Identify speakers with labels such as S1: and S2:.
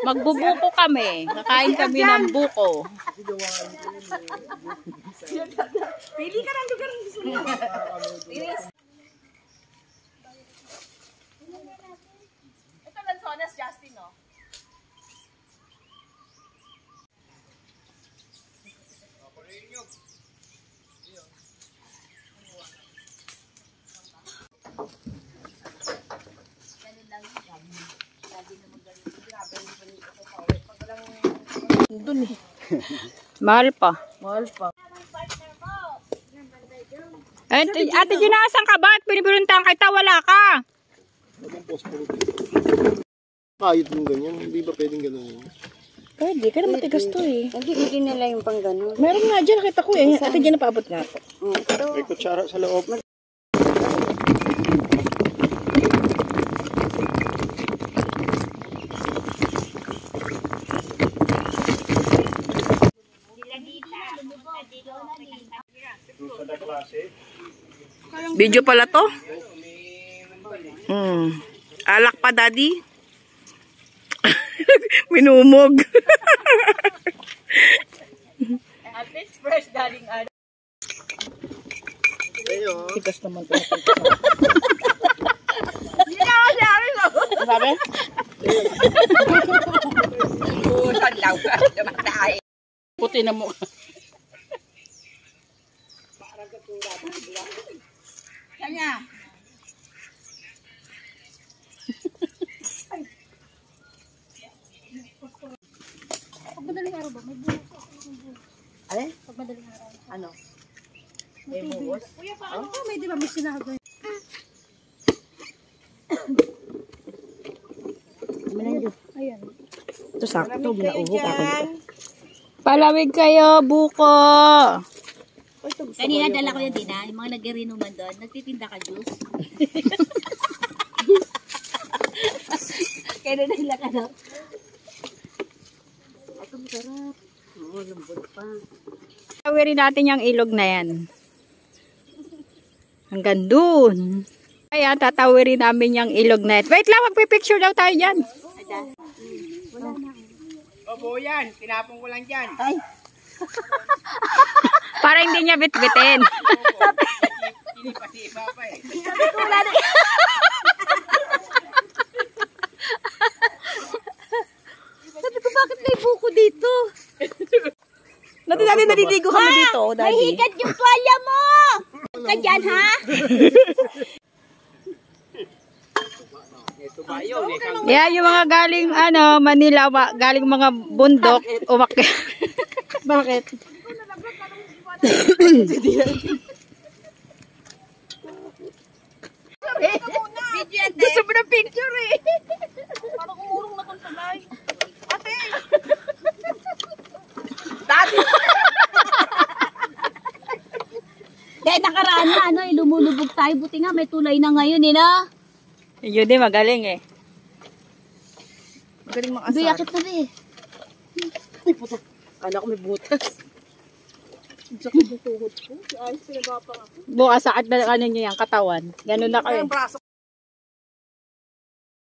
S1: Magbubuko kami. Kakain kami ng buko.
S2: Pili ka ng lugar ng gusto mo. Ito Lanzones, Justin, no?
S1: Doon eh. Mahal pa.
S2: Mahal pa.
S1: Ate Gina, asan ka ba? At pinibiruntahan kita, wala ka.
S3: Kahit yung ganyan, hindi ba pwedeng gano'n?
S1: Pwede, kaya matigas to eh.
S4: Hindi nila yung pang gano'n.
S1: Meron nga dyan, nakita ko eh. Ate Gina, paabot nga po.
S3: May kutsara sa loob.
S1: Video pala to? Alak pa, daddy? Minumog.
S2: At least fresh galing ano.
S1: Tigas naman to.
S2: Hindi na ako sabi mo.
S1: Sabi?
S2: Usan lang ka. Namatay.
S1: Puti na mo.
S2: Kanya. Pag madaling araw ba? May buhos ako.
S4: Alin?
S2: Pag madaling araw.
S4: Ano?
S2: May buhos? Kuya, paano ka? May di ba may sinabi? Ayan.
S4: Ito sakto, binauho ka.
S1: Palawig kayo, buko.
S5: Kanina dala ko yan din ha, yung mga nag-rinuman doon, nagtitinda ka juice. Kaya nila ka na.
S4: Ito masarap. Oo, lambot pa.
S1: Tawirin natin yung ilog na yan. Hanggang dun. Kaya tatawirin namin yung ilog na yan. Wait lang, magpipicture daw tayo dyan.
S2: Opo yan, tinapon ko lang dyan.
S4: Ay!
S1: Para hindi niya bitbitin.
S2: Hindi pati papa eh.
S1: Sabi ko, bakit may buko dito? Dati naliligo kami dito,
S5: May
S1: daddy.
S5: higat yung tuwalya mo! Ka dyan ha?
S1: Yeah, yung mga galing Manila, galing mga bundok, umakyat.
S4: Bakit?
S1: Gusto mo ng picture eh.
S2: Parang umurong na kung sabay. Ate! Daddy!
S5: Dahil nakaraan na, lumulubog tayo. Buti nga, may tulay na ngayon na.
S1: Yun din, magaling eh.
S4: Magaling
S5: Biyakit na rin.
S4: Ay, puta. Kala ko may butas.
S1: Bukas saat na niyo yung katawan. Ganun na kayo.
S2: Braso.